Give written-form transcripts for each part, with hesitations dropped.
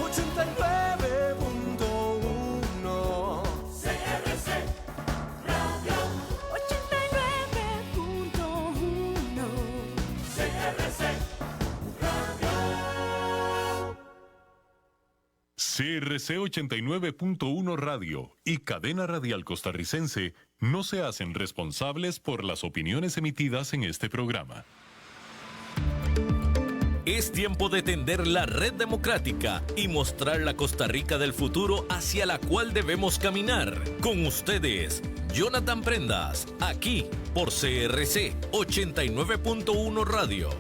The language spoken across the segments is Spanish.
89.1 CRC Radio 89.1 CRC Radio. CRC 89.1 Radio y Cadena Radial Costarricense no se hacen responsables por las opiniones emitidas en este programa. Es tiempo de tender la red democrática y mostrar la Costa Rica del futuro hacia la cual debemos caminar. Con ustedes, Jonathan Prendas, aquí por CRC 89.1 Radio.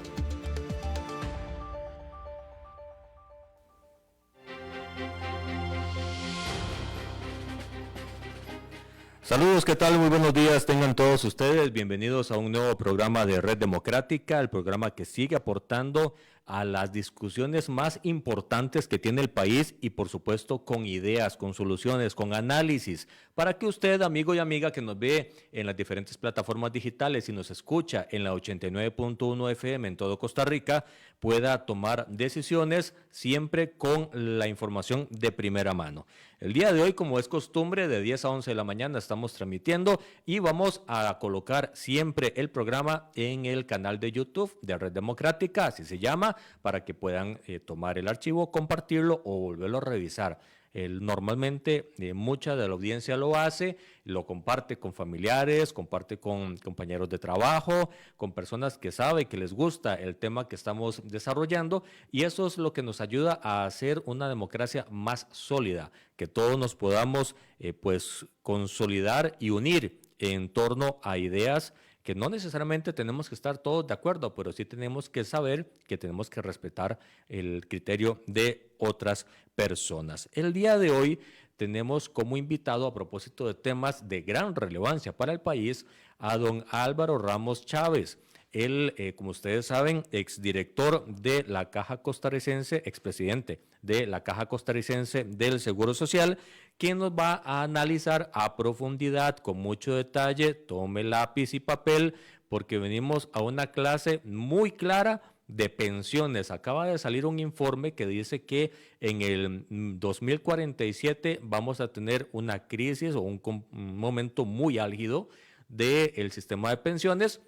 Saludos, ¿qué tal? Muy buenos días, tengan todos ustedes. Bienvenidos a un nuevo programa de Red Democrática, el programa que sigue aportando a las discusiones más importantes que tiene el país y por supuesto con ideas, con soluciones, con análisis, para que usted, amigo y amiga que nos ve en las diferentes plataformas digitales y nos escucha en la 89.1 FM en todo Costa Rica, pueda tomar decisiones siempre con la información de primera mano. El día de hoy, como es costumbre, de 10 a 11 de la mañana estamos transmitiendo y vamos a colocar siempre el programa en el canal de YouTube de Red Democrática, así se llama, para que puedan tomar el archivo, compartirlo o volverlo a revisar. Normalmente mucha de la audiencia lo hace, lo comparte con familiares, comparte con compañeros de trabajo, con personas que saben que les gusta el tema que estamos desarrollando, y eso es lo que nos ayuda a hacer una democracia más sólida, que todos nos podamos pues consolidar y unir en torno a ideas que no necesariamente tenemos que estar todos de acuerdo, pero sí tenemos que saber que tenemos que respetar el criterio de otras personas. El día de hoy tenemos como invitado, a propósito de temas de gran relevancia para el país, a don Álvaro Ramos Chávez. Él, como ustedes saben, exdirector de la Caja Costarricense, expresidente de la Caja Costarricense del Seguro Social, quien nos va a analizar a profundidad, con mucho detalle. Tome lápiz y papel, porque venimos a una clase muy clara de pensiones. Acaba de salir un informe que dice que en el 2047 vamos a tener una crisis o un momento muy álgido del sistema de pensiones.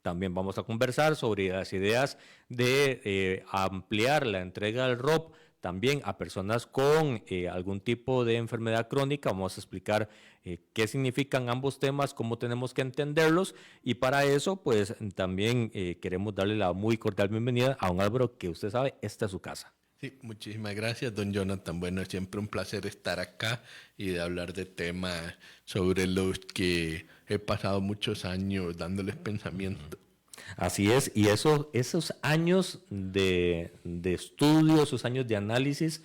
También vamos a conversar sobre las ideas de ampliar la entrega del ROP también a personas con algún tipo de enfermedad crónica. Vamos a explicar qué significan ambos temas, cómo tenemos que entenderlos, y para eso pues también queremos darle la muy cordial bienvenida a don Álvaro, que usted sabe, esta es su casa. Sí, muchísimas gracias, don Jonathan. Bueno, es siempre un placer estar acá y de hablar de temas sobre los que he pasado muchos años dándoles pensamiento. Así es, y esos años de estudio, esos años de análisis,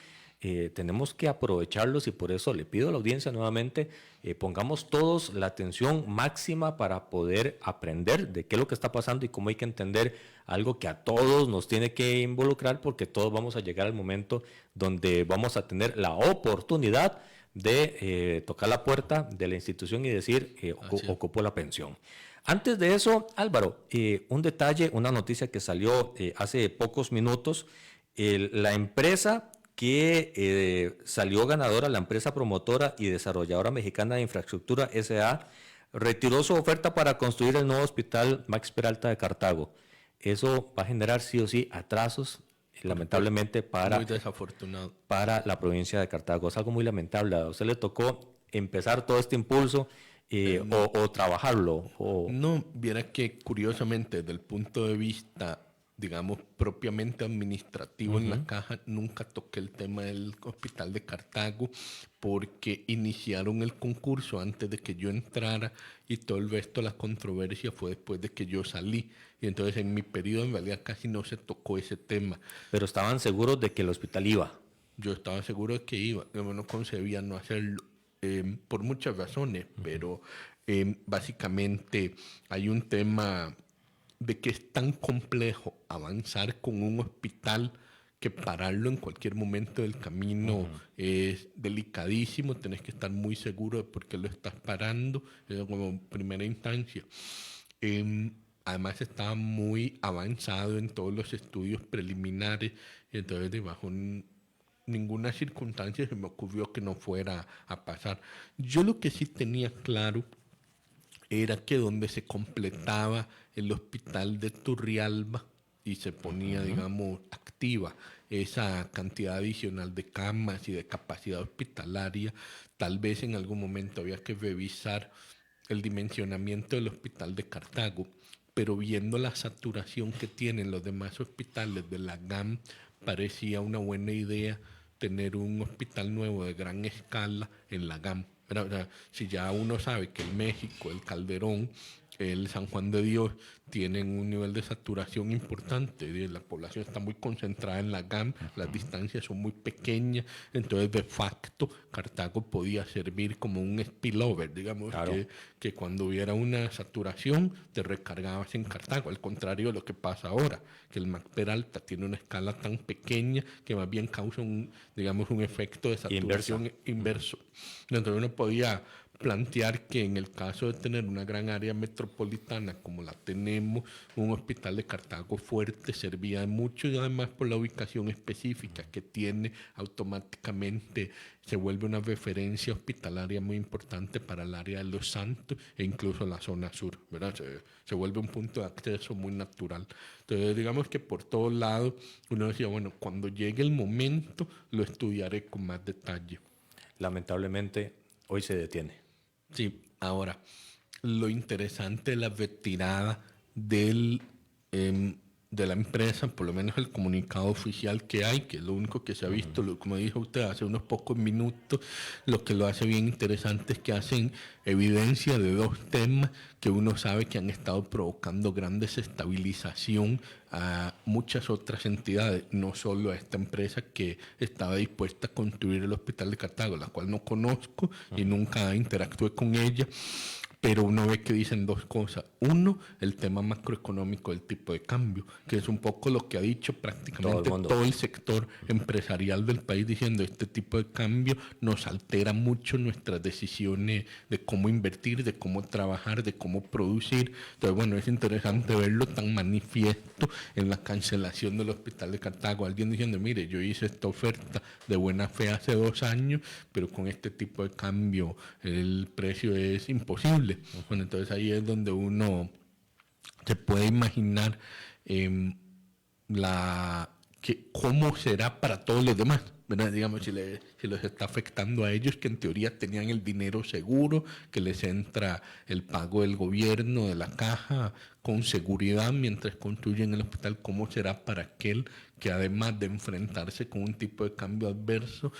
tenemos que aprovecharlos, y por eso le pido a la audiencia nuevamente, pongamos todos la atención máxima para poder aprender de qué es lo que está pasando y cómo hay que entender algo que a todos nos tiene que involucrar, porque todos vamos a llegar al momento donde vamos a tener la oportunidad de tocar la puerta de la institución y decir, ocupo la pensión. Antes de eso, Álvaro, un detalle, una noticia que salió hace pocos minutos. La empresa que salió ganadora, la empresa promotora y desarrolladora mexicana de infraestructura S.A., retiró su oferta para construir el nuevo hospital Max Peralta de Cartago. Eso va a generar sí o sí atrasos, lamentablemente, muy desafortunado para la provincia de Cartago. Es algo muy lamentable. A usted le tocó empezar todo este impulso o trabajarlo. No, viera que curiosamente desde el punto de vista, digamos, propiamente administrativo en la Caja, nunca toqué el tema del hospital de Cartago, porque iniciaron el concurso antes de que yo entrara y todo el resto de la controversia fue después de que yo salí. Y entonces en mi periodo en realidad casi no se tocó ese tema. Pero estaban seguros de que el hospital iba. Yo estaba seguro de que iba, yo no concebía no hacerlo. Por muchas razones, pero básicamente hay un tema de que es tan complejo avanzar con un hospital que pararlo en cualquier momento del camino es delicadísimo. Tenés que estar muy seguro de por qué lo estás parando, eso como primera instancia. Además estaba muy avanzado en todos los estudios preliminares, y entonces bajo ninguna circunstancia se me ocurrió que no fuera a pasar. Yo lo que sí tenía claro era que donde se completaba el hospital de Turrialba y se ponía, digamos, activa esa cantidad adicional de camas y de capacidad hospitalaria, tal vez en algún momento había que revisar el dimensionamiento del hospital de Cartago, pero viendo la saturación que tienen los demás hospitales de la GAM, parecía una buena idea tener un hospital nuevo de gran escala en la GAM. O sea, si ya uno sabe que el México, el Calderón, el San Juan de Dios tienen un nivel de saturación importante, la población está muy concentrada en la GAM, las distancias son muy pequeñas, entonces de facto Cartago podía servir como un spillover, digamos, Claro. que cuando hubiera una saturación te recargabas en Cartago, al contrario de lo que pasa ahora, que el Mac Peralta tiene una escala tan pequeña que más bien causa un efecto de saturación inverso. Entonces uno podía plantear que en el caso de tener una gran área metropolitana como la tenemos, un hospital de Cartago fuerte servía de mucho, y además por la ubicación específica que tiene, automáticamente se vuelve una referencia hospitalaria muy importante para el área de Los Santos e incluso la zona sur, ¿verdad? Se vuelve un punto de acceso muy natural. Entonces, digamos que por todos lados uno decía, bueno, cuando llegue el momento lo estudiaré con más detalle. Lamentablemente, hoy se detiene. Sí, ahora, lo interesante de la retirada de la empresa, por lo menos el comunicado oficial que hay, que es lo único que se ha visto, como dijo usted hace unos pocos minutos, lo que lo hace bien interesante es que hacen evidencia de dos temas que uno sabe que han estado provocando gran desestabilización a muchas otras entidades, no solo a esta empresa que estaba dispuesta a construir el hospital de Cartago, la cual no conozco y nunca interactué con ella. Pero uno ve que dicen dos cosas. Uno, el tema macroeconómico del tipo de cambio, que es un poco lo que ha dicho prácticamente todo el sector empresarial del país, diciendo este tipo de cambio nos altera mucho nuestras decisiones de cómo invertir, de cómo trabajar, de cómo producir. Entonces, bueno, es interesante verlo tan manifiesto en la cancelación del hospital de Cartago. Alguien diciendo, mire, yo hice esta oferta de buena fe hace 2 años, pero con este tipo de cambio el precio es imposible. Bueno, entonces ahí es donde uno se puede imaginar cómo será para todos los demás, ¿verdad? Digamos, si les está afectando a ellos, que en teoría tenían el dinero seguro, que les entra el pago del gobierno, de la caja, con seguridad mientras construyen el hospital, ¿cómo será para aquel que además de enfrentarse con un tipo de cambio adverso,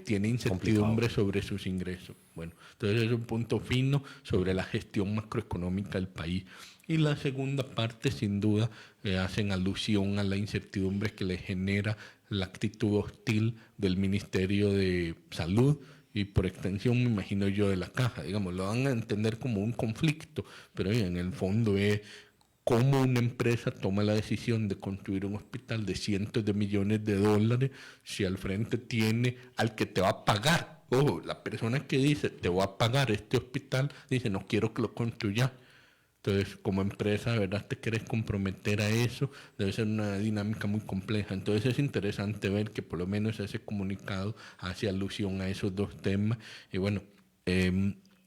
tiene incertidumbre sobre sus ingresos? Bueno, entonces es un punto fino sobre la gestión macroeconómica del país. Y la segunda parte, sin duda, hacen alusión a la incertidumbre que le genera la actitud hostil del Ministerio de Salud y por extensión, me imagino yo, de la Caja. Digamos, lo van a entender como un conflicto, pero en el fondo es cómo una empresa toma la decisión de construir un hospital de cientos de millones de dólares si al frente tiene al que te va a pagar. Ojo, la persona que dice te voy a pagar este hospital dice no quiero que lo construya. Entonces, como empresa, de verdad te quieres comprometer a eso, debe ser una dinámica muy compleja. Entonces es interesante ver que por lo menos ese comunicado hace alusión a esos dos temas. Y bueno,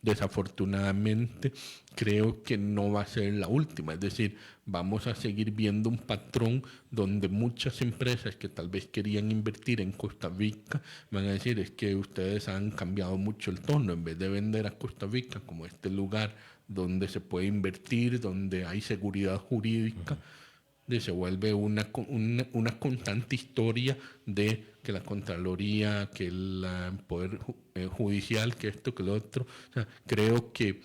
desafortunadamente creo que no va a ser la última. Es decir, vamos a seguir viendo un patrón donde muchas empresas que tal vez querían invertir en Costa Rica van a decir es que ustedes han cambiado mucho el tono. En vez de vender a Costa Rica como este lugar donde se puede invertir, donde hay seguridad jurídica, se vuelve una constante historia de que la Contraloría, que el Poder Judicial, que esto, que lo otro. O sea, creo que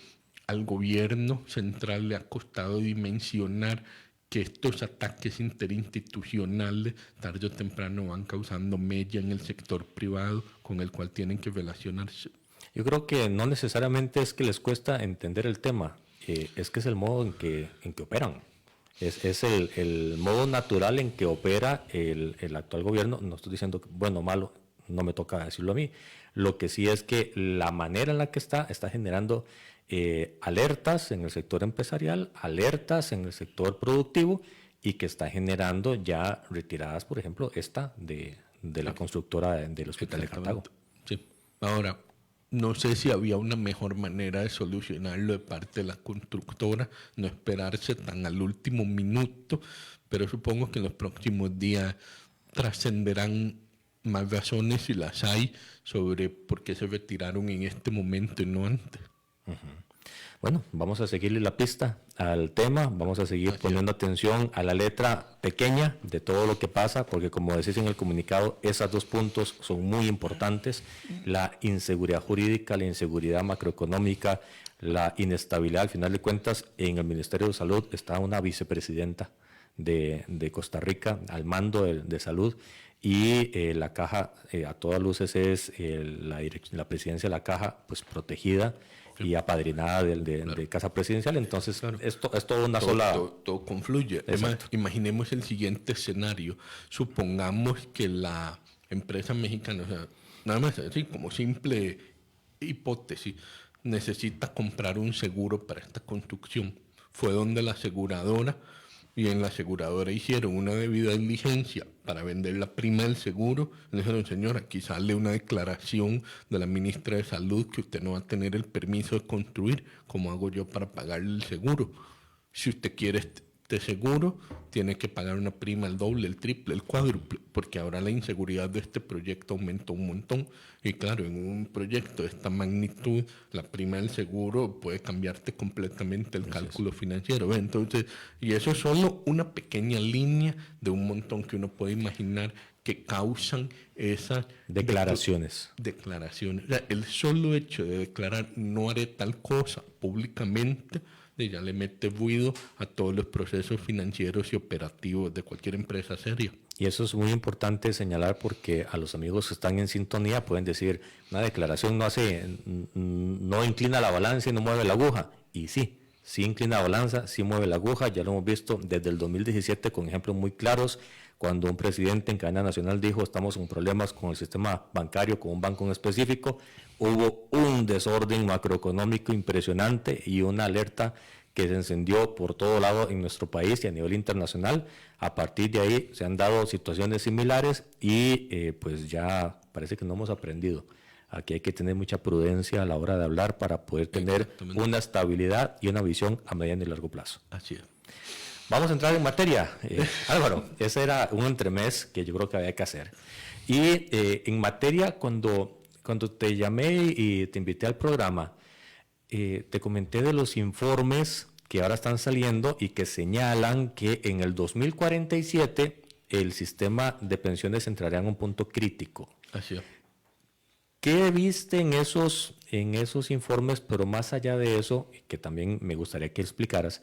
al gobierno central le ha costado dimensionar que estos ataques interinstitucionales tarde o temprano van causando mella en el sector privado con el cual tienen que relacionarse. Yo creo que no necesariamente es que les cuesta entender el tema, es que es el modo en que operan. Es el modo natural en que opera el actual gobierno. No estoy diciendo que bueno o malo, no me toca decirlo a mí. Lo que sí es que la manera en la que está generando alertas en el sector empresarial, alertas en el sector productivo y que está generando ya retiradas, por ejemplo, esta de de la constructora del Hospital de Cartago. Sí. Ahora, no sé si había una mejor manera de solucionarlo de parte de la constructora, no esperarse tan al último minuto, pero supongo que en los próximos días trascenderán más razones, si las hay, sobre por qué se retiraron en este momento y no antes. Bueno, vamos a seguirle la pista al tema, vamos a seguir poniendo atención a la letra pequeña de todo lo que pasa, porque como decís en el comunicado, esos 2 puntos son muy importantes: la inseguridad jurídica, la inseguridad macroeconómica, la inestabilidad. Al final de cuentas, en el Ministerio de Salud está una vicepresidenta de Costa Rica al mando de salud, y la caja a todas luces es la presidencia de la caja, pues protegida y apadrinada de Casa Presidencial. Entonces, esto es toda una sola... Todo confluye. Además, imaginemos el siguiente escenario. Supongamos que la empresa mexicana, o sea, nada más así como simple hipótesis, necesita comprar un seguro para esta construcción. Fue donde la aseguradora, y en la aseguradora hicieron una debida diligencia para vender la prima del seguro. Le dijeron: señor, aquí sale una declaración de la ministra de Salud que usted no va a tener el permiso de construir. ¿Cómo hago yo para pagar el seguro? Si usted quiere este seguro, tiene que pagar una prima el doble, el triple, el cuádruple, porque ahora la inseguridad de este proyecto aumentó un montón. Y claro, en un proyecto de esta magnitud, la prima del seguro puede cambiarte completamente el cálculo financiero. Entonces, y eso es solo una pequeña línea de un montón que uno puede imaginar que causan esas declaraciones. O sea, el solo hecho de declarar no haré tal cosa públicamente, ya le mete ruido a todos los procesos financieros y operativos de cualquier empresa seria. Y eso es muy importante señalar, porque a los amigos que están en sintonía pueden decir: una declaración no inclina la balanza y no mueve la aguja. Y sí inclina la balanza, sí mueve la aguja. Ya lo hemos visto desde el 2017 con ejemplos muy claros, cuando un presidente en cadena nacional dijo: estamos con problemas con el sistema bancario, con un banco en específico. Hubo un desorden macroeconómico impresionante y una alerta que se encendió por todo lado en nuestro país y a nivel internacional. A partir de ahí se han dado situaciones similares y pues ya parece que no hemos aprendido. Aquí hay que tener mucha prudencia a la hora de hablar para poder tener una estabilidad y una visión a mediano y largo plazo. Así es. Vamos a entrar en materia. Álvaro, ese era un entremés que yo creo que había que hacer. Y en materia, cuando te llamé y te invité al programa, te comenté de los informes que ahora están saliendo y que señalan que en el 2047 el sistema de pensiones entrará en un punto crítico. Así es. ¿Qué viste en esos informes? Pero más allá de eso, que también me gustaría que explicaras,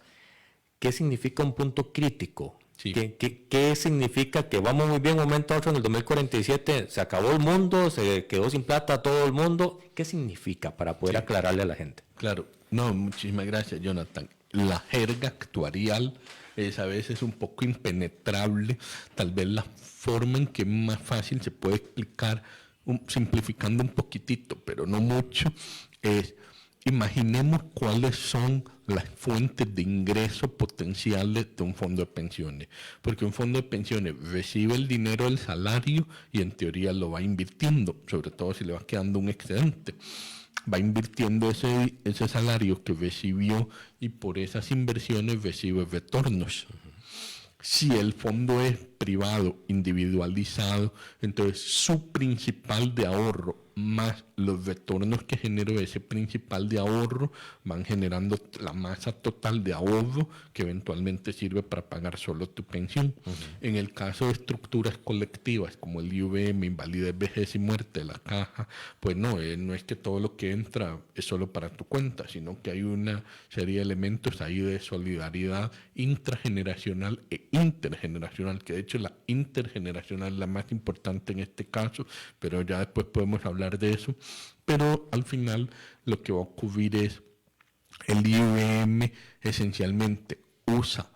¿qué significa un punto crítico? Sí. ¿Qué significa que vamos muy bien, un momento a otro, en el 2047 se acabó el mundo, se quedó sin plata todo el mundo? ¿Qué significa para poder aclararle a la gente? Claro, no, muchísimas gracias, Jonathan. La jerga actuarial es a veces un poco impenetrable. Tal vez la forma en que más fácil se puede explicar, simplificando un poquitito, pero no mucho, es: imaginemos cuáles son las fuentes de ingreso potenciales de un fondo de pensiones. Porque un fondo de pensiones recibe el dinero del salario y en teoría lo va invirtiendo, sobre todo si le va quedando un excedente. Va invirtiendo ese salario que recibió y por esas inversiones recibe retornos. Si el fondo es privado, individualizado, entonces su principal de ahorro más los retornos que generó ese principal de ahorro van generando la masa total de ahorro que eventualmente sirve para pagar solo tu pensión. En el caso de estructuras colectivas como el IVM, invalidez, vejez y muerte de la caja, pues no es que todo lo que entra es solo para tu cuenta, sino que hay una serie de elementos ahí de solidaridad intrageneracional e intergeneracional, que de hecho la intergeneracional es la más importante en este caso, pero ya después podemos hablar de eso. Pero al final lo que va a ocurrir es el IVM esencialmente usa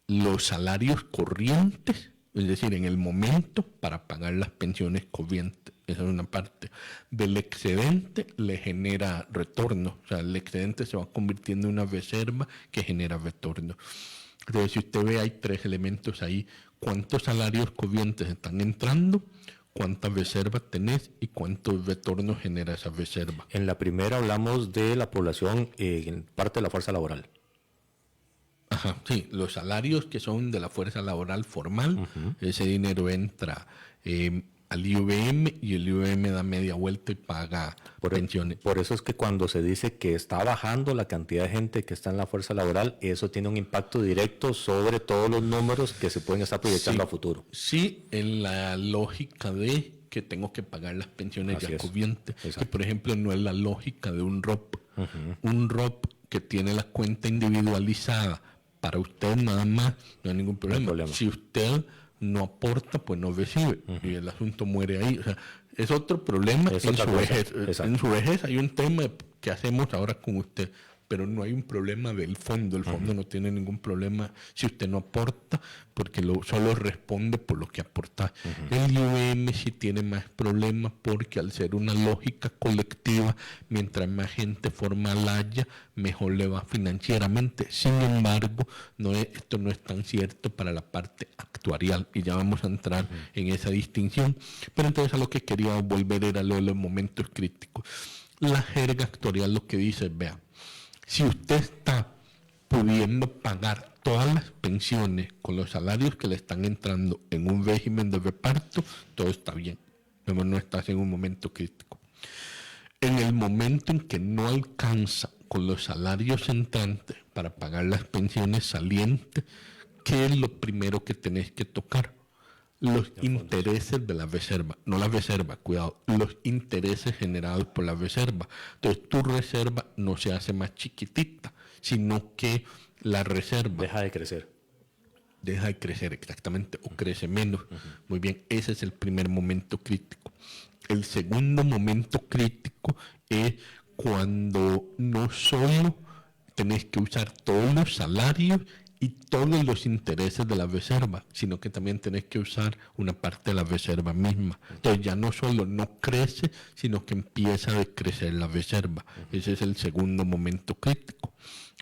los salarios corrientes, es decir, en el momento, para pagar las pensiones corrientes. Esa es una parte. Del excedente le genera retorno, o sea, el excedente se va convirtiendo en una reserva que genera retorno. Entonces, si usted ve, hay 3 elementos ahí: cuántos salarios corrientes están entrando, cuántas reservas tenés y cuántos retornos genera esa reserva. En la primera hablamos de la población en parte de la fuerza laboral. Ajá, sí, los salarios que son de la fuerza laboral formal, ese dinero entra al IVM y el IVM da media vuelta y paga pensiones. Por eso es que cuando se dice que está bajando la cantidad de gente que está en la fuerza laboral, eso tiene un impacto directo sobre todos los números que se pueden estar proyectando a futuro. Sí, en la lógica de que tengo que pagar las pensiones ya cubiertas, que por ejemplo no es la lógica de un ROP. Un ROP que tiene la cuenta individualizada para usted nada más, no hay ningún problema. Si usted no aporta, pues no recibe. Y el asunto muere ahí. O sea, es otro problema en su vejez. En su vejez hay un tema que hacemos ahora con usted, pero no hay un problema del fondo. El fondo no tiene ningún problema si usted no aporta, porque solo responde por lo que aporta. El IVM sí tiene más problemas porque al ser una lógica colectiva, mientras más gente formal haya, mejor le va financieramente. Sin embargo, esto no es tan cierto para la parte actuarial y ya vamos a entrar en esa distinción. Pero entonces a lo que quería volver era lo de los momentos críticos. La jerga actuarial lo que dice, vea, si usted está pudiendo pagar todas las pensiones con los salarios que le están entrando en un régimen de reparto, todo está bien. Pero no estás en un momento crítico. En el momento en que no alcanza con los salarios entrantes para pagar las pensiones salientes, ¿qué es lo primero que tenés que tocar? Los intereses de la reserva, no la reserva, cuidado, los intereses generados por la reserva. Entonces tu reserva no se hace más chiquitita, sino que la reserva deja de crecer. Deja de crecer, exactamente, o crece menos. Muy bien, ese es el primer momento crítico. El segundo momento crítico es cuando no solo tenés que usar todos los salarios y todos los intereses de la reserva, sino que también tenés que usar una parte de la reserva misma. Entonces ya no solo no crece, sino que empieza a decrecer la reserva. Ese es el segundo momento crítico.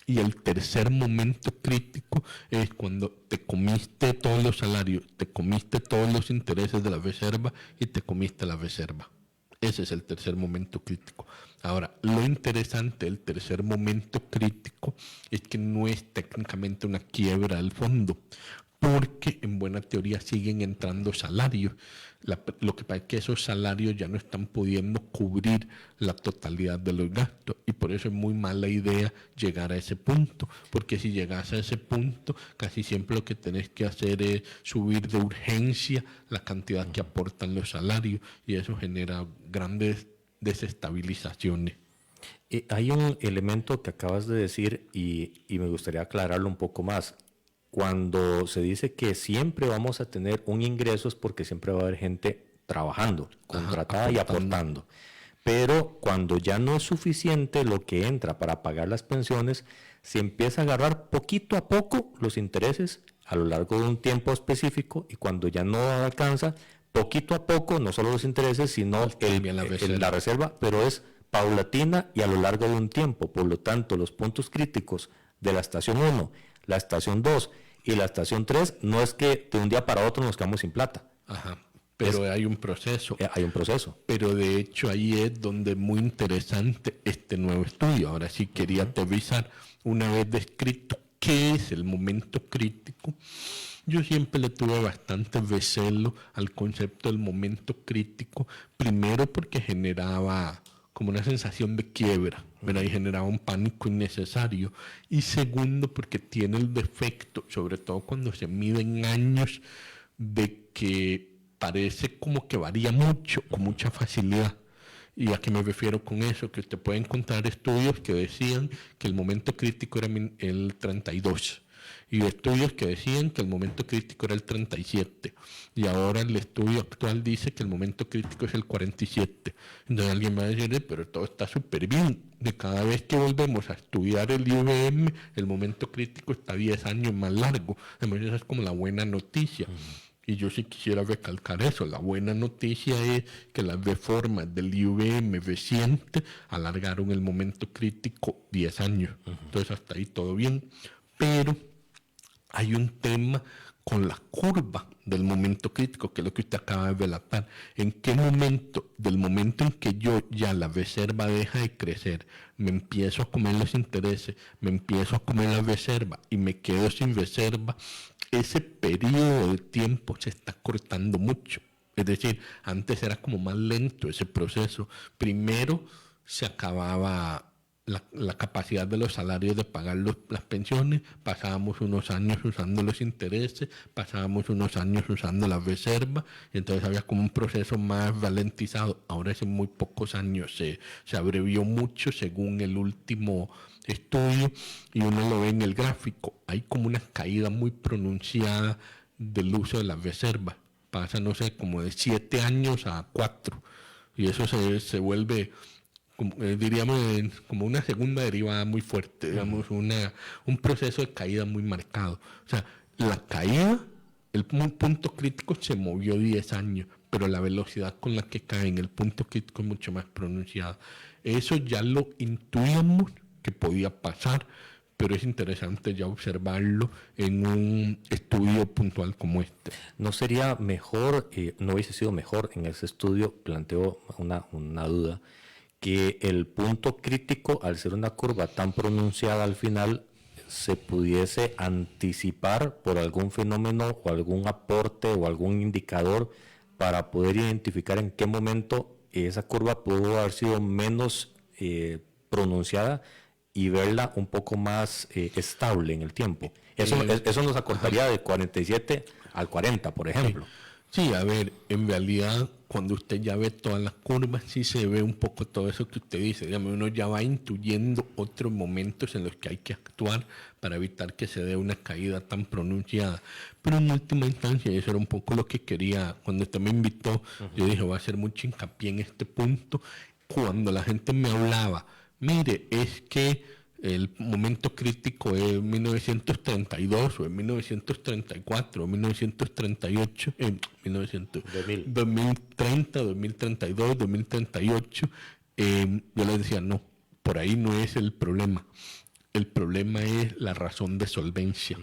Y el tercer momento crítico es cuando te comiste todos los salarios, te comiste todos los intereses de la reserva y te comiste la reserva. Ese es el tercer momento crítico. Ahora, lo interesante del tercer momento crítico es que no es técnicamente una quiebra del fondo, porque en buena teoría siguen entrando salarios. Lo que pasa es que esos salarios ya no están pudiendo cubrir la totalidad de los gastos y por eso es muy mala idea llegar a ese punto, porque si llegas a ese punto casi siempre lo que tenés que hacer es subir de urgencia la cantidad que aportan los salarios y eso genera grandes desestabilizaciones. Hay un elemento que acabas de decir y me gustaría aclararlo un poco más. Cuando se dice que siempre vamos a tener un ingreso es porque siempre va a haber gente trabajando, contratada y aportando. Pero cuando ya no es suficiente lo que entra para pagar las pensiones, se empieza a agarrar poquito a poco los intereses a lo largo de un tiempo específico y cuando ya no alcanza, poquito a poco, no solo los intereses, sino la reserva, pero es paulatina y a lo largo de un tiempo. Por lo tanto, los puntos críticos de la estación 1, la estación 2 y la estación 3 no es que de un día para otro nos quedamos sin plata. Ajá, pero hay un proceso. Hay un proceso. Pero de hecho ahí es donde es muy interesante este nuevo estudio. Ahora sí quería aterrizar una vez descrito qué es el momento crítico. Yo siempre le tuve bastante recelo al concepto del momento crítico, primero porque generaba como una sensación de quiebra, ¿verdad? Y generaba un pánico innecesario. Y segundo, porque tiene el defecto, sobre todo cuando se mide en años, de que parece como que varía mucho, con mucha facilidad. ¿Y a qué me refiero con eso? Que usted puede encontrar estudios que decían que el momento crítico era el 32. Y estudios que decían que el momento crítico era el 37. Y ahora el estudio actual dice que el momento crítico es el 47. Entonces alguien va a decir, pero todo está súper bien. De cada vez que volvemos a estudiar el IVM, el momento crítico está 10 años más largo. Entonces esa es como la buena noticia. Y yo sí quisiera recalcar eso. La buena noticia es que las reformas del IVM reciente alargaron el momento crítico 10 años. Entonces hasta ahí todo bien. Pero hay un tema con la curva del momento crítico, que es lo que usted acaba de relatar. ¿En qué momento? Del momento en que yo ya la reserva deja de crecer, me empiezo a comer los intereses, me empiezo a comer la reserva y me quedo sin reserva, ese periodo de tiempo se está cortando mucho. Es decir, antes era como más lento ese proceso. Primero se acababa la capacidad de los salarios de pagar las pensiones, pasábamos unos años usando los intereses, pasábamos unos años usando la reserva, y entonces había como un proceso más ralentizado. Ahora hace muy pocos años se abrevió mucho según el último estudio, y uno lo ve en el gráfico. Hay como una caída muy pronunciada del uso de la reserva. Pasa, no sé, como de 7 años a 4, y eso se vuelve, diríamos, como una segunda derivada muy fuerte, digamos, un proceso de caída muy marcado. O sea, la caída, el punto crítico se movió 10 años, pero la velocidad con la que cae en el punto crítico es mucho más pronunciada. Eso ya lo intuíamos que podía pasar, pero es interesante ya observarlo en un estudio puntual como este. ¿No sería mejor, no hubiese sido mejor en ese estudio, planteo una duda, que el punto crítico, al ser una curva tan pronunciada al final, se pudiese anticipar por algún fenómeno o algún aporte o algún indicador para poder identificar en qué momento esa curva pudo haber sido menos pronunciada y verla un poco más estable en el tiempo? Eso nos acortaría de 47 al 40, por ejemplo. Sí, a ver, en realidad cuando usted ya ve todas las curvas, sí se ve un poco todo eso que usted dice. Digamos, uno ya va intuyendo otros momentos en los que hay que actuar para evitar que se dé una caída tan pronunciada. Pero en última instancia, eso era un poco lo que quería. Cuando usted me invitó, yo dije, voy a hacer mucho hincapié en este punto. Cuando la gente me hablaba, mire, es que el momento crítico es 1932 o en 1934 o 1938, 2030, 2032, 2038, yo les decía, no, por ahí no es el problema. El problema es la razón de solvencia.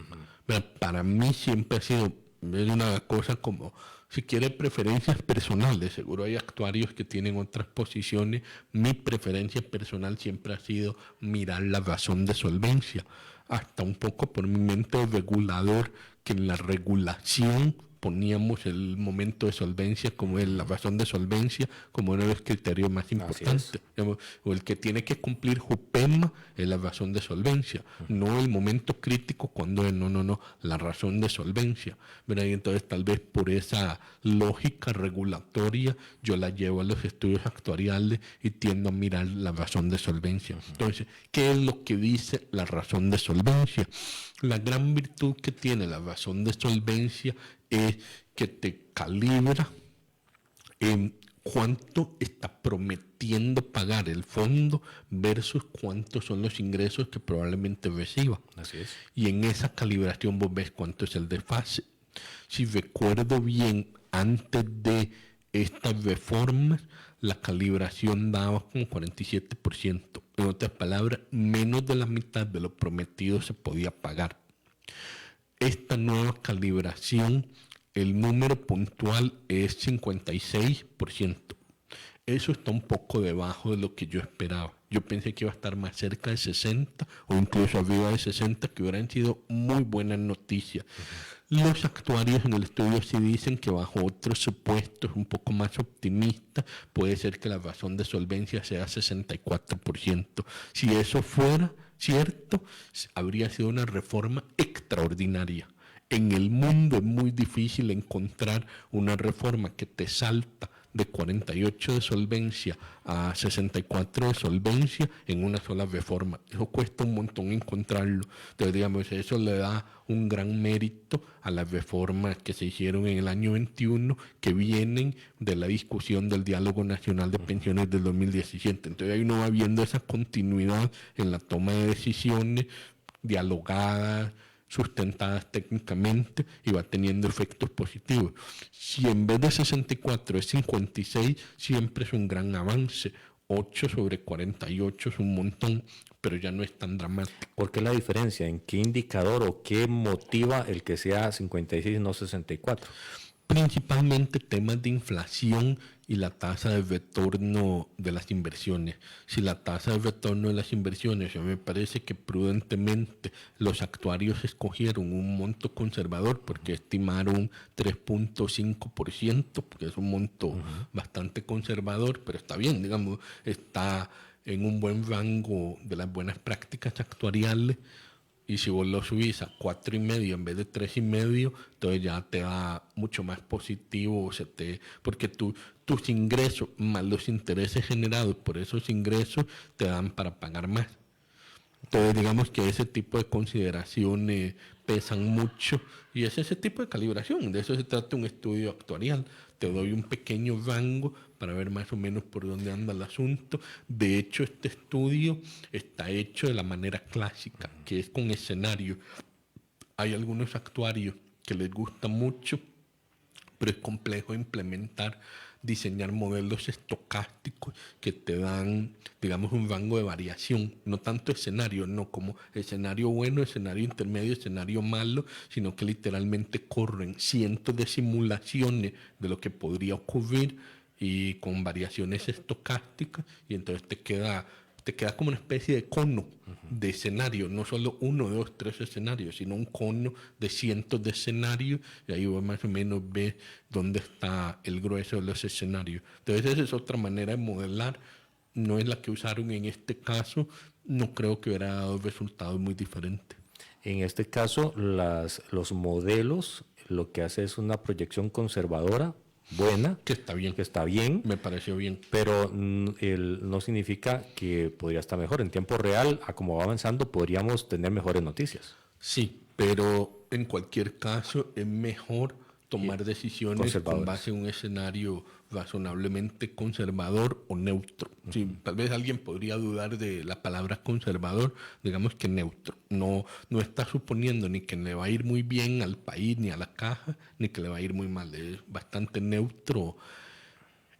Para mí siempre ha sido una cosa como, si quiere, preferencias personales. Seguro hay actuarios que tienen otras posiciones. Mi preferencia personal siempre ha sido mirar la razón de solvencia, hasta un poco por mi mente de regulador, que en la regulación poníamos el momento de solvencia como la razón de solvencia como uno de los criterios más importantes. Digamos, o el que tiene que cumplir JUPEMA es la razón de solvencia, no el momento crítico cuando es no, la razón de solvencia. ¿Verdad? Y entonces tal vez por esa lógica regulatoria yo la llevo a los estudios actuariales y tiendo a mirar la razón de solvencia. Entonces, ¿qué es lo que dice la razón de solvencia? La gran virtud que tiene la razón de solvencia es que te calibra en cuánto está prometiendo pagar el fondo versus cuántos son los ingresos que probablemente reciba. Así es. Y en esa calibración vos ves cuánto es el desfase. Si recuerdo bien, antes de estas reformas, la calibración daba como 47%. En otras palabras, menos de la mitad de lo prometido se podía pagar. Esta nueva calibración, el número puntual es 56%. Eso está un poco debajo de lo que yo esperaba. Yo pensé que iba a estar más cerca de 60 o incluso arriba de 60, que hubieran sido muy buenas noticias. Los actuarios en el estudio sí dicen que bajo otros supuestos un poco más optimistas puede ser que la razón de solvencia sea 64%. Si eso fuera cierto, habría sido una reforma extraordinaria. En el mundo es muy difícil encontrar una reforma que te salta de 48 de solvencia a 64 de solvencia en una sola reforma. Eso cuesta un montón encontrarlo. Entonces, digamos, eso le da un gran mérito a las reformas que se hicieron en el año 21, que vienen de la discusión del Diálogo Nacional de Pensiones del 2017. Entonces, ahí uno va viendo esa continuidad en la toma de decisiones dialogadas, sustentadas técnicamente, y va teniendo efectos positivos. Si en vez de 64 es 56, siempre es un gran avance. 8 sobre 48 es un montón, pero ya no es tan dramático. ¿Por qué la diferencia? ¿En qué indicador o qué motiva el que sea 56 y no 64? Principalmente temas de inflación y la tasa de retorno de las inversiones. Si la tasa de retorno de las inversiones, me parece que prudentemente los actuarios escogieron un monto conservador porque estimaron 3.5%, porque es un monto bastante conservador, pero está bien, digamos, está en un buen rango de las buenas prácticas actuariales. Y si vos lo subís a 4,5 en vez de 3,5, entonces ya te va mucho más positivo, porque tus ingresos más los intereses generados por esos ingresos te dan para pagar más. Entonces digamos que ese tipo de consideraciones pesan mucho y es ese tipo de calibración. De eso se trata un estudio actuarial. Te doy un pequeño rango para ver más o menos por dónde anda el asunto. De hecho, este estudio está hecho de la manera clásica, que es con escenario. Hay algunos actuarios que les gusta mucho, pero es complejo implementar, diseñar modelos estocásticos que te dan, digamos, un rango de variación, no tanto escenario, no como escenario bueno, escenario intermedio, escenario malo, sino que literalmente corren cientos de simulaciones de lo que podría ocurrir y con variaciones estocásticas, y entonces te queda como una especie de cono de escenario, no solo 1, 2, 3 escenarios, sino un cono de cientos de escenarios, y ahí vos más o menos ves dónde está el grueso de los escenarios. Entonces esa es otra manera de modelar, no es la que usaron en este caso, no creo que hubiera dado resultados muy diferentes. En este caso, los modelos lo que hace es una proyección conservadora, buena, Que está bien, me pareció bien. pero no significa que podría estar mejor. En tiempo real, a como va avanzando, podríamos tener mejores noticias. Sí, pero en cualquier caso es mejor tomar decisiones con base en un escenario razonablemente conservador o neutro. Sí, tal vez alguien podría dudar de la palabra conservador, digamos que neutro. No está suponiendo ni que le va a ir muy bien al país ni a la caja, ni que le va a ir muy mal. Es bastante neutro.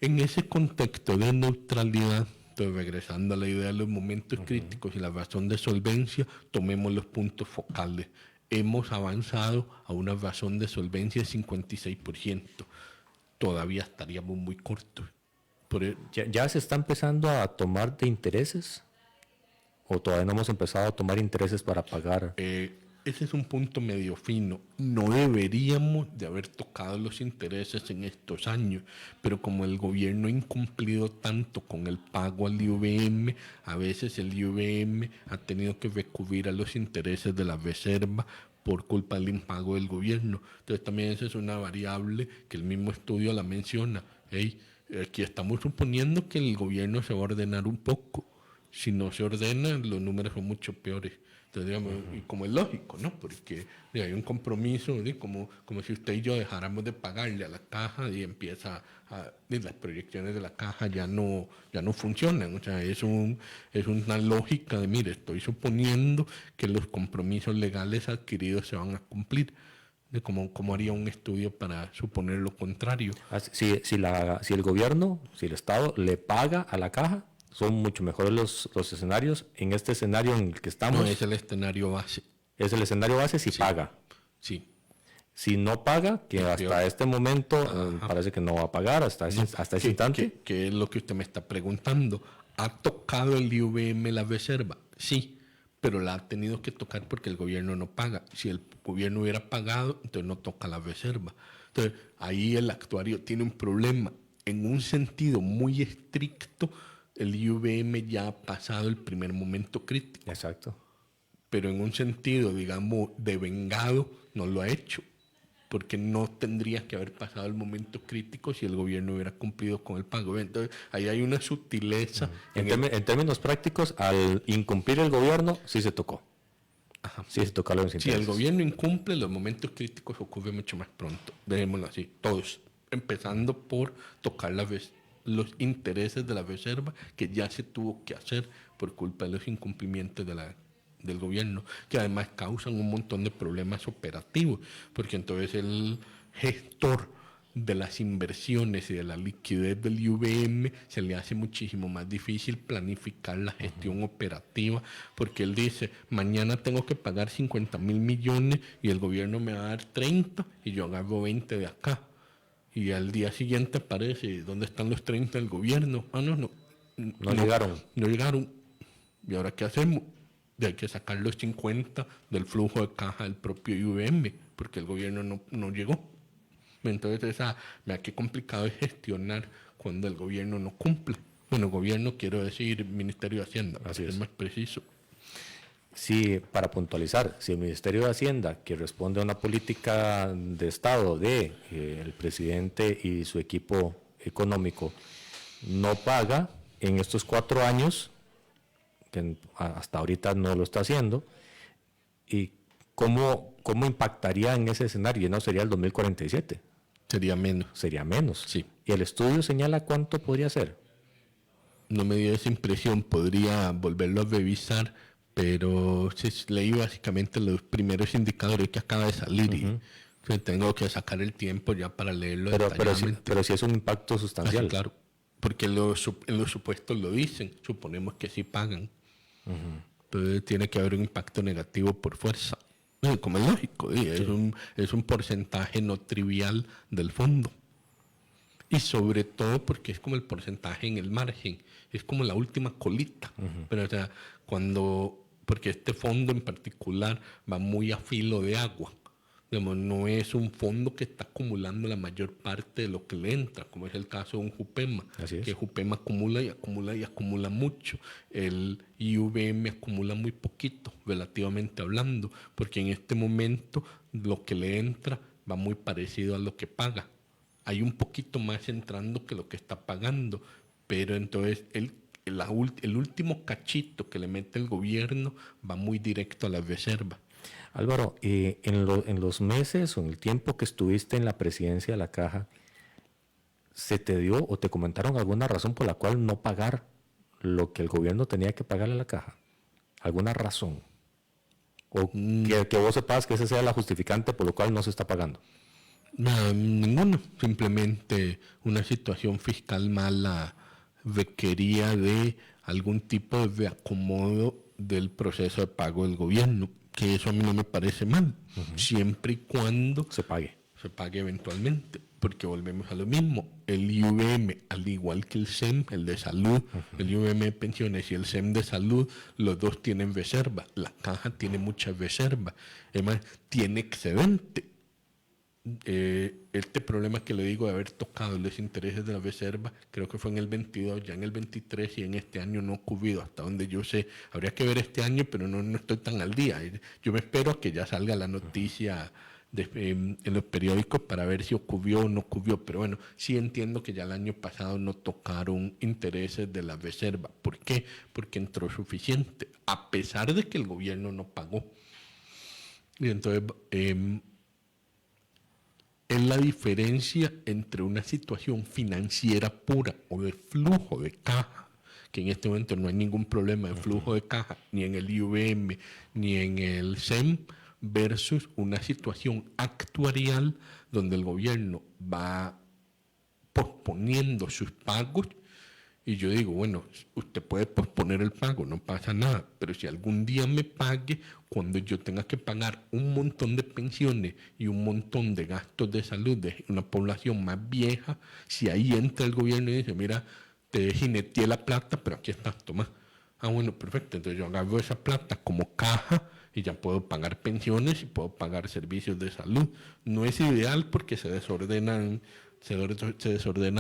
En ese contexto de neutralidad, entonces, regresando a la idea de los momentos críticos y la razón de solvencia, tomemos los puntos focales. Hemos avanzado a una razón de solvencia de 56%. Todavía estaríamos muy cortos. ¿Ya se está empezando a tomar de intereses? ¿O todavía no hemos empezado a tomar intereses para pagar? Ese es un punto medio fino. No deberíamos de haber tocado los intereses en estos años, pero como el gobierno ha incumplido tanto con el pago al IVM, a veces el IVM ha tenido que recurrir a los intereses de la reserva por culpa del impago del gobierno. Entonces también esa es una variable que el mismo estudio la menciona. Aquí estamos suponiendo que el gobierno se va a ordenar un poco. Si no se ordena, los números son mucho peores. Entonces, digamos, y como es lógico, ¿no? Porque hay un compromiso, como si usted y yo dejáramos de pagarle a la caja y las proyecciones de la caja ya no funcionan. O sea, es una lógica de, mire, estoy suponiendo que los compromisos legales adquiridos se van a cumplir. De cómo haría un estudio para suponer lo contrario. Si el gobierno, si el Estado le paga a la caja, son mucho mejores los escenarios. En este escenario en el que estamos... No, es el escenario base. Es el escenario base si paga. Sí. Si no paga, que hasta este momento parece que no va a pagar, hasta ese instante. ¿Qué es lo que usted me está preguntando? ¿Ha tocado el IVM la reserva? Sí, pero la ha tenido que tocar porque el gobierno no paga. Si el gobierno hubiera pagado, entonces no toca la reserva. Entonces, ahí el actuario tiene un problema. En un sentido muy estricto, el IVM ya ha pasado el primer momento crítico. Exacto. Pero en un sentido, digamos, devengado, no lo ha hecho. Porque no tendría que haber pasado el momento crítico si el gobierno hubiera cumplido con el pago. Entonces, ahí hay una sutileza. En términos prácticos, al incumplir el gobierno, sí se tocó. Sí se tocaron los intereses. Si el gobierno incumple, los momentos críticos ocurren mucho más pronto. Dejémoslo así, todos. Empezando por tocar los intereses de la reserva, que ya se tuvo que hacer por culpa de los incumplimientos del gobierno, que además causan un montón de problemas operativos, porque entonces el gestor de las inversiones y de la liquidez del IUVM, se le hace muchísimo más difícil planificar la gestión operativa, porque él dice, mañana tengo que pagar 50,000 millones y el gobierno me va a dar 30 y yo agarro 20 de acá. Y al día siguiente aparece, ¿dónde están los 30 del gobierno? No llegaron. No llegaron. ¿Y ahora qué hacemos? Hay que sacar los 50 del flujo de caja del propio IUVM, porque el gobierno no llegó. Entonces, vea qué complicado es gestionar cuando el gobierno no cumple. Bueno, gobierno quiero decir Ministerio de Hacienda, para ser más preciso. Sí, para puntualizar, si el Ministerio de Hacienda, que responde a una política de Estado de el presidente y su equipo económico, no paga en estos 4 años, que hasta ahorita no lo está haciendo, ¿y cómo impactaría en ese escenario? ¿No sería el 2047? Sería menos. Sería menos. Sí. ¿Y el estudio señala cuánto podría ser? No me dio esa impresión, podría volverlo a revisar, pero leí básicamente los primeros indicadores que acaba de salir y tengo que sacar el tiempo ya para leerlo detalladamente. Pero sí es un impacto sustancial. Claro, porque en los supuestos lo dicen, suponemos que sí pagan. Entonces tiene que haber un impacto negativo por fuerza. Como es lógico, es un porcentaje no trivial del fondo. Y sobre todo porque es como el porcentaje en el margen, es como la última colita. Pero o sea, porque este fondo en particular va muy a filo de agua. Digamos, no es un fondo que está acumulando la mayor parte de lo que le entra, como es el caso de un Jupema, que Jupema acumula y acumula y acumula mucho. El IUVM acumula muy poquito, relativamente hablando, porque en este momento lo que le entra va muy parecido a lo que paga. Hay un poquito más entrando que lo que está pagando, pero entonces el último cachito que le mete el gobierno va muy directo a la reserva. Álvaro, en los meses o en el tiempo que estuviste en la presidencia de la Caja, ¿se te dio o te comentaron alguna razón por la cual no pagar lo que el gobierno tenía que pagarle a la Caja? ¿Alguna razón? ¿O que vos sepas que esa sea la justificante por lo cual no se está pagando? No, ninguno. Simplemente una situación fiscal mala requería de algún tipo de reacomodo del proceso de pago del gobierno, que eso a mí no me parece mal, siempre y cuando se pague eventualmente, porque volvemos a lo mismo. El IUVM, al igual que el SEM, el de salud, el IUVM de pensiones y el SEM de salud, los dos tienen reserva. La Caja tiene mucha reserva, además tiene excedente. Este problema que le digo de haber tocado los intereses de la reserva, creo que fue en el 22, ya en el 23 y en este año no ocurrido, hasta donde yo sé. Habría que ver este año, pero no estoy tan al día. Yo me espero a que ya salga la noticia en los periódicos para ver si ocurrió o no ocurrió, pero bueno, sí entiendo que ya el año pasado no tocaron intereses de la reserva. ¿Por qué? Porque entró suficiente, a pesar de que el gobierno no pagó. Y entonces es la diferencia entre una situación financiera pura o de flujo de caja, que en este momento no hay ningún problema de flujo de caja, ni en el IUVM, ni en el SEM, versus una situación actuarial donde el gobierno va posponiendo sus pagos. Y yo digo, bueno, usted puede posponer el pago, no pasa nada, pero si algún día me pague, cuando yo tenga que pagar un montón de pensiones y un montón de gastos de salud de una población más vieja, si ahí entra el gobierno y dice, mira, te jineteé la plata, pero aquí está, toma. Bueno, perfecto, entonces yo agarro esa plata como caja y ya puedo pagar pensiones y puedo pagar servicios de salud. No es ideal porque se desordena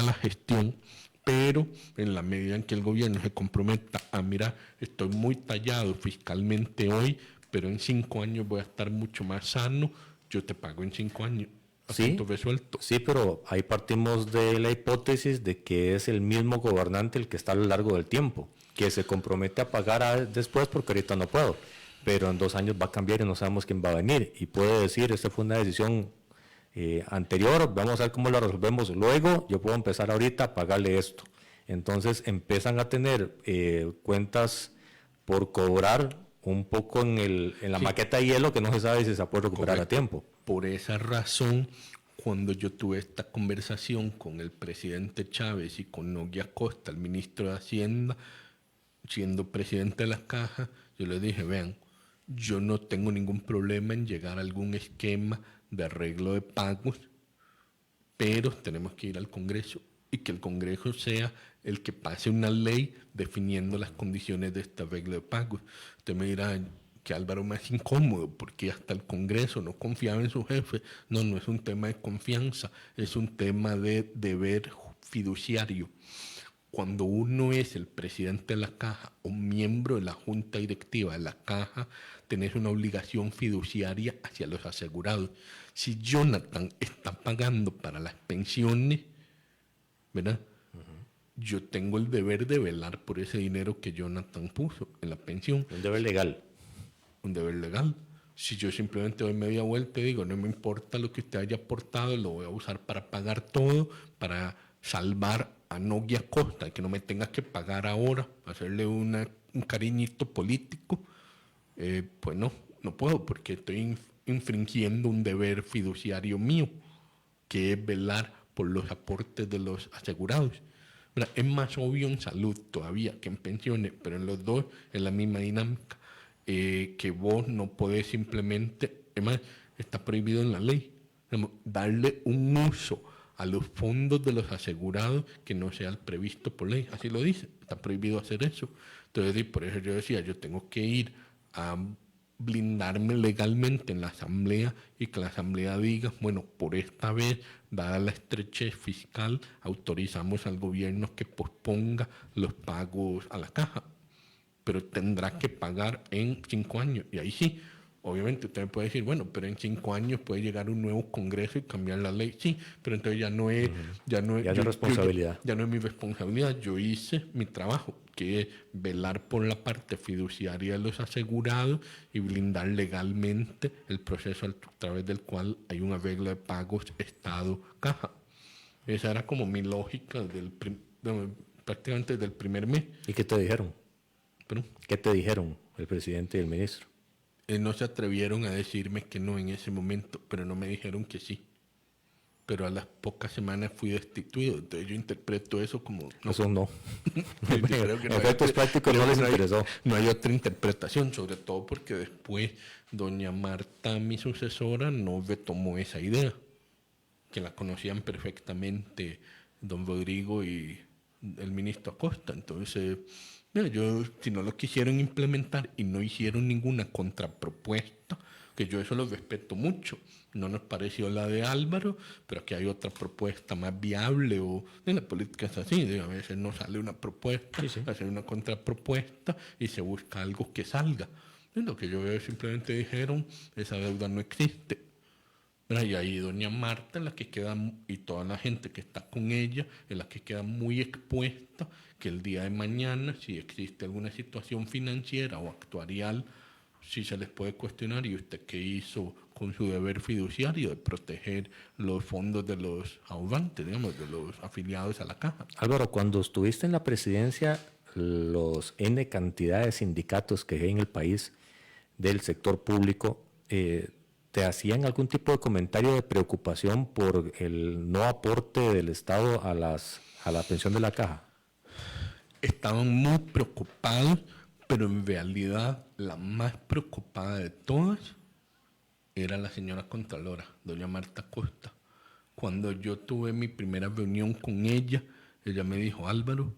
la gestión, pero en la medida en que el gobierno se comprometa a, mira, estoy muy tallado fiscalmente hoy, pero en 5 años voy a estar mucho más sano, yo te pago en 5 años. Asunto resuelto. Sí, pero ahí partimos de la hipótesis de que es el mismo gobernante el que está a lo largo del tiempo, que se compromete a pagar después porque ahorita no puedo, pero en 2 años va a cambiar y no sabemos quién va a venir. Y puede decir, esta fue una decisión anterior, vamos a ver cómo lo resolvemos luego, yo puedo empezar ahorita a pagarle esto. Entonces empiezan a tener cuentas por cobrar un poco en la maqueta de hielo que no se sabe si se puede recuperar a tiempo. Por esa razón, cuando yo tuve esta conversación con el presidente Chávez y con Nogui Acosta, el ministro de Hacienda, siendo presidente de la Caja, yo le dije, vean, yo no tengo ningún problema en llegar a algún esquema de arreglo de pagos, pero tenemos que ir al Congreso y que el Congreso sea el que pase una ley definiendo las condiciones de este arreglo de pagos. Usted me dirá que Álvaro más incómodo porque hasta el Congreso no confiaba en su jefe. No, no es un tema de confianza, es un tema de deber fiduciario. Cuando uno es el presidente de la Caja o miembro de la junta directiva de la Caja, tenés una obligación fiduciaria hacia los asegurados. Si Jonathan está pagando para las pensiones, ¿verdad? Yo tengo el deber de velar por ese dinero que Jonathan puso en la pensión. Un deber legal. Un deber legal. Si yo simplemente doy media vuelta y digo, no me importa lo que usted haya aportado, lo voy a usar para pagar todo, para salvar a Nogui Acosta, que no me tenga que pagar ahora, hacerle un cariñito político, pues no puedo, porque estoy infringiendo un deber fiduciario mío, que es velar por los aportes de los asegurados. Mira, es más obvio en salud todavía que en pensiones, pero en los dos es la misma dinámica, que vos no podés simplemente, además está prohibido en la ley, darle un uso a los fondos de los asegurados que no sea el previsto por ley, así lo dice, está prohibido hacer eso. Entonces, por eso yo decía, yo tengo que ir a blindarme legalmente en la asamblea y que la asamblea diga, bueno, por esta vez, dada la estrechez fiscal, autorizamos al gobierno que posponga los pagos a la Caja, pero tendrá que pagar en 5 años. Y ahí sí, obviamente usted me puede decir, bueno, pero en 5 años puede llegar un nuevo Congreso y cambiar la ley. Sí, pero entonces ya no es responsabilidad. Ya no es mi responsabilidad. Yo hice mi trabajo, que es velar por la parte fiduciaria de los asegurados y blindar legalmente el proceso a través del cual hay un arreglo de pagos Estado-Caja. Esa era como mi lógica prácticamente desde el primer mes. ¿Y qué te dijeron? ¿Pero? ¿Qué te dijeron el presidente y el ministro? No se atrevieron a decirme que no en ese momento, pero no me dijeron que sí. Pero a las pocas semanas fui destituido, entonces yo interpreto eso como... No. Eso no. Yo creo que Efectos prácticos no les interesó. No hay otra interpretación, sobre todo porque después doña Marta, mi sucesora, no retomó esa idea, que la conocían perfectamente don Rodrigo y el ministro Acosta. Entonces... Mira, si no lo quisieron implementar y no hicieron ninguna contrapropuesta, que yo eso lo respeto mucho, no nos pareció la de Álvaro, pero aquí hay otra propuesta más viable, o en la política es así, a veces no sale una propuesta, hacer una contrapropuesta y se busca algo que salga. Lo que yo veo simplemente dijeron, esa deuda no existe. Y ahí doña Marta, en la que queda, y toda la gente que está con ella, en la que queda muy expuesta, que el día de mañana, si existe alguna situación financiera o actuarial, sí se les puede cuestionar, ¿y usted qué hizo con su deber fiduciario de proteger los fondos de los ahorrantes, digamos, de los afiliados a la Caja? Álvaro, cuando estuviste en la presidencia, los N cantidad de sindicatos que hay en el país del sector público, ¿te hacían algún tipo de comentario de preocupación por el no aporte del Estado a la pensión de la Caja? Estaban muy preocupados, pero en realidad la más preocupada de todas era la señora Contralora, doña Marta Acosta. Cuando yo tuve mi primera reunión con ella me dijo, Álvaro,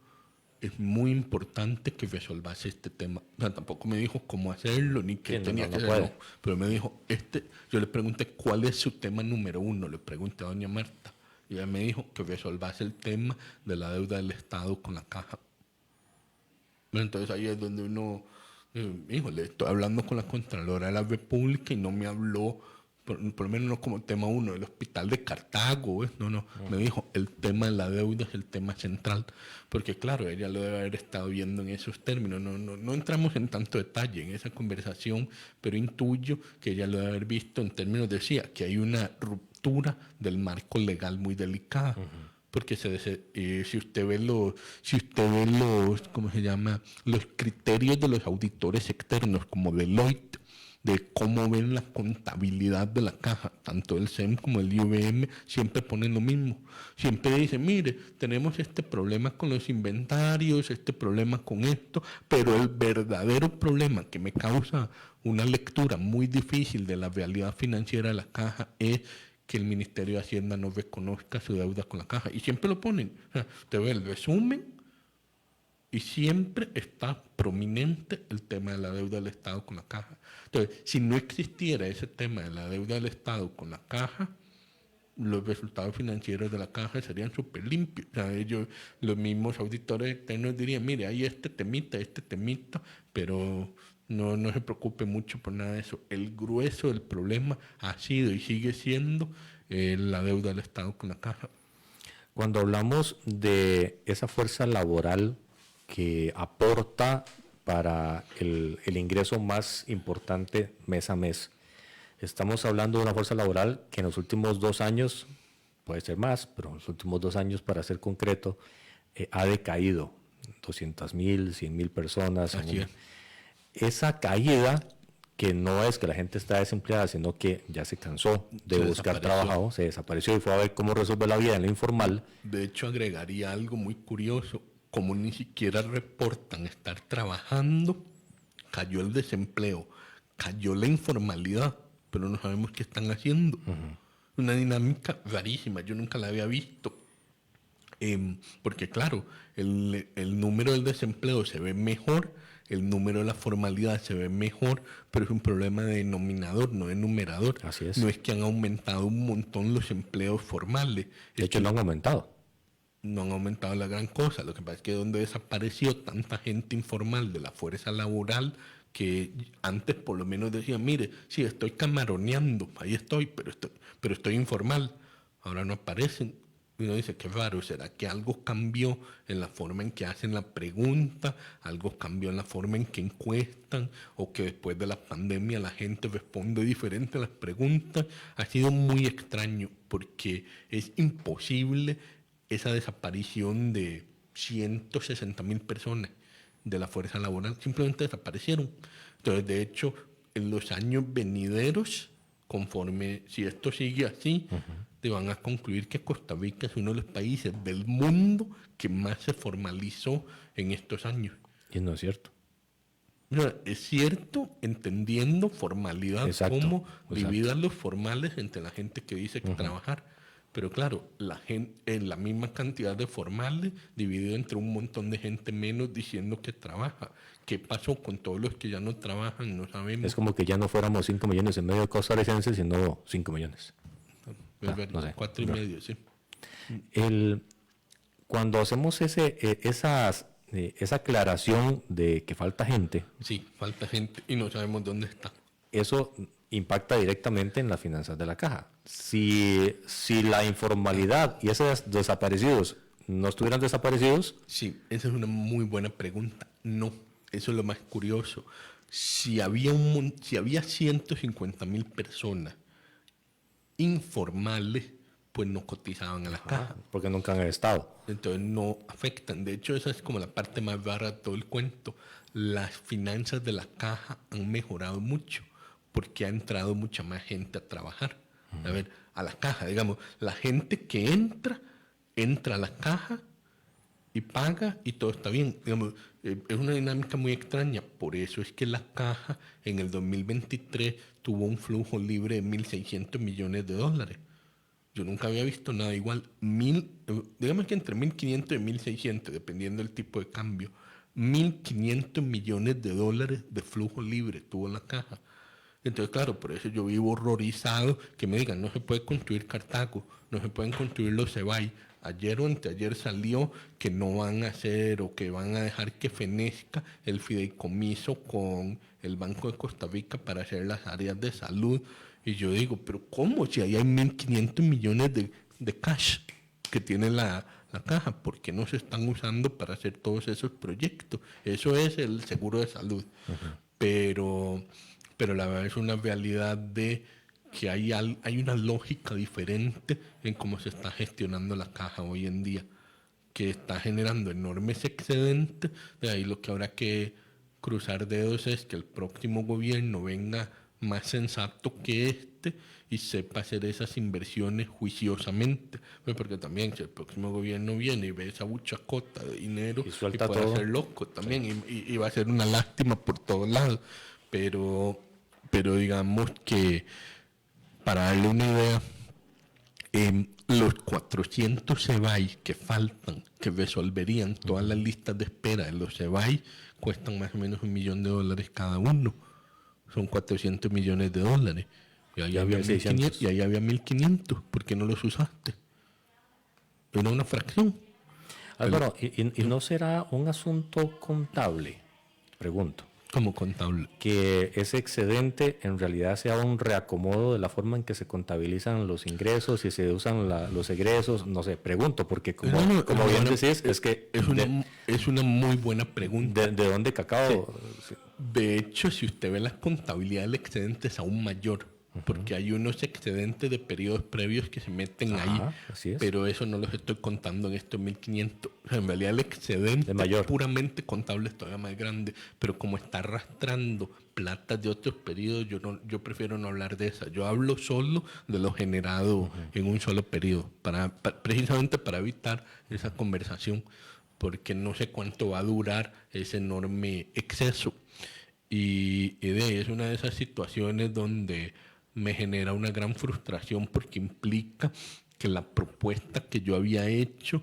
es muy importante que resolvas este tema. O sea, tampoco me dijo cómo hacerlo, ni qué tenía que hacerlo. Pero me dijo, yo le pregunté, ¿cuál es su tema número 1? Le pregunté a doña Marta. Y ella me dijo que resolvase el tema de la deuda del Estado con la Caja. Entonces ahí es donde uno, híjole, estoy hablando con la Contralora de la República y no me habló, por lo menos no como tema 1, del hospital de Cartago, ¿ves? No, me dijo, el tema de la deuda es el tema central, porque claro, ella lo debe haber estado viendo en esos términos, no entramos en tanto detalle en esa conversación, pero intuyo que ella lo debe haber visto en términos, decía, que hay una ruptura del marco legal muy delicada. Porque si usted ve los, ¿cómo se llama? Los criterios de los auditores externos, como Deloitte, de cómo ven la contabilidad de la caja. Tanto el SEM como el IVM siempre ponen lo mismo. Siempre dicen, mire, tenemos este problema con los inventarios, este problema con esto, pero el verdadero problema que me causa una lectura muy difícil de la realidad financiera de la caja es que el Ministerio de Hacienda no reconozca su deuda con la caja. Y siempre lo ponen. O sea, usted ve el resumen y siempre está prominente el tema de la deuda del Estado con la caja. Entonces, si no existiera ese tema de la deuda del Estado con la caja, los resultados financieros de la caja serían súper limpios. O sea, ellos, los mismos auditores externos dirían, mire, hay este temita, pero no se preocupe mucho por nada de eso. El grueso del problema ha sido y sigue siendo la deuda del Estado con la caja. Cuando hablamos de esa fuerza laboral que aporta para el ingreso más importante mes a mes, estamos hablando de una fuerza laboral que en los últimos 2 años, puede ser más, pero en los últimos 2 años, para ser concreto, ha decaído 200,000, 100,000 personas. Así es. Esa caída, que no es que la gente está desempleada, sino que ya se cansó de buscar trabajo, se desapareció y fue a ver cómo resolver la vida en lo informal. De hecho, agregaría algo muy curioso. Como ni siquiera reportan estar trabajando, cayó el desempleo, cayó la informalidad, pero no sabemos qué están haciendo. Una dinámica rarísima, yo nunca la había visto. Porque claro, el número del desempleo se ve mejor, el número de la formalidad se ve mejor, pero es un problema de denominador, no de numerador. Así es. No es que han aumentado un montón los empleos formales. De hecho, lo han aumentado. No han aumentado la gran cosa. Lo que pasa es que donde desapareció tanta gente informal de la fuerza laboral, que antes por lo menos decían, mire, sí, estoy camaroneando, ahí estoy, pero estoy informal. Ahora no aparecen. Y uno dice, qué raro, ¿será que algo cambió en la forma en que hacen la pregunta? ¿Algo cambió en la forma en que encuestan? ¿O que después de la pandemia la gente responde diferente a las preguntas? Ha sido muy extraño porque es imposible esa desaparición de 160,000 personas de la fuerza laboral. Simplemente desaparecieron. Entonces, de hecho, en los años venideros, conforme, si esto sigue así, te van a concluir que Costa Rica es uno de los países del mundo que más se formalizó en estos años. Y no es cierto. O sea, es cierto, entendiendo formalidad como dividan los formales entre la gente que dice que trabajar. Pero claro, la gente, en la misma cantidad de formales, dividido entre un montón de gente menos diciendo que trabaja. ¿Qué pasó con todos los que ya no trabajan? No sabemos. Es como que ya no fuéramos 5 millones en medio de costarricenses, sino 5 millones. No sé, 4,5, sí. Cuando hacemos esa aclaración de que falta gente, Sí, falta gente y no sabemos dónde está. eso impacta directamente en las finanzas de la caja. Si la informalidad y esos desaparecidos no estuvieran desaparecidos, Sí, esa es una muy buena pregunta. No, eso es lo más curioso. Si había 150,000 personas informales, pues no cotizaban a la caja. porque nunca han estado. Entonces no afectan. De hecho, esa es como la parte más rara de todo el cuento. Las finanzas de la caja han mejorado mucho porque ha entrado mucha más gente a trabajar. A ver, a la caja, digamos, la gente que entra a la caja y paga y todo está bien. Digamos, es una dinámica muy extraña. Por eso es que la caja en el 2023 tuvo un flujo libre de $1,600 millones. Yo nunca había visto nada igual. Digamos que entre 1.500 y 1.600, dependiendo del tipo de cambio. $1,500 millones de flujo libre tuvo la caja. Entonces, claro, por eso yo vivo horrorizado que me digan, no se puede construir Cartago, no se pueden construir los Cebay. Ayer o anteayer salió que no van a hacer o que van a dejar que fenezca el fideicomiso con el Banco de Costa Rica para hacer las áreas de salud. Y yo digo, pero ¿cómo? Si ahí hay 1.500 millones de cash que tiene la caja, ¿por qué no se están usando para hacer todos esos proyectos? Eso es el seguro de salud. Pero la verdad es una realidad de que hay una lógica diferente en cómo se está gestionando la caja hoy en día, que está generando enormes excedentes. De ahí lo que habrá que cruzar dedos es que el próximo gobierno venga más sensato que este y sepa hacer esas inversiones juiciosamente. Porque también si el próximo gobierno viene y ve esa buchacota de dinero Y suelta puede todo. ser loco también y va a ser una lástima por todos lados. Pero digamos que, para darle una idea, los 400 CEBAI que faltan, que resolverían todas las listas de espera de los CEBAI, cuestan más o menos $1 millón cada uno. Son 400 millones de dólares. Y ahí había 1.600. 1.500. Y ahí había 1.500. ¿Por qué no los usaste? Era una fracción. Álvaro, ¿y no será un asunto contable? Pregunto. Como contable. Que ese excedente en realidad sea un reacomodo de la forma en que se contabilizan los ingresos y se usan los egresos, no sé, pregunto, porque como bien decís, es que Es una muy buena pregunta. ¿de dónde cacao? Sí. De hecho, si usted ve la contabilidad del excedente es aún mayor, porque hay unos excedentes de periodos previos que se meten ahí, así es. pero eso no los estoy contando en estos 1.500. O sea, en realidad el excedente Es mayor. puramente contable es todavía más grande, pero como está arrastrando plata de otros periodos, yo prefiero no hablar de esa. Yo hablo solo de lo generado en un solo periodo, precisamente para evitar esa conversación, porque no sé cuánto va a durar ese enorme exceso. Y es una de esas situaciones donde me genera una gran frustración, porque implica que la propuesta que yo había hecho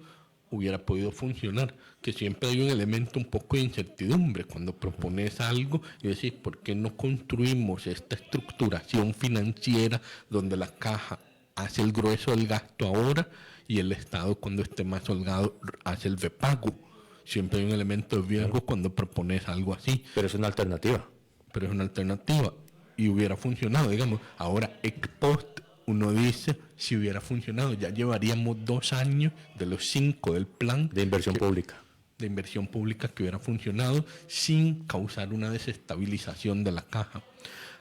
hubiera podido funcionar, que siempre hay un elemento un poco de incertidumbre cuando propones algo y decís, ¿por qué no construimos esta estructuración financiera donde la caja hace el grueso del gasto ahora y el Estado, cuando esté más holgado, hace el repago? Siempre hay un elemento de riesgo cuando propones algo así. Pero es una alternativa. Pero es una alternativa y hubiera funcionado, digamos. Ahora, ex post, uno dice, si hubiera funcionado, ya llevaríamos 2 años de los 5 del plan De inversión pública. de inversión pública que hubiera funcionado sin causar una desestabilización de la caja.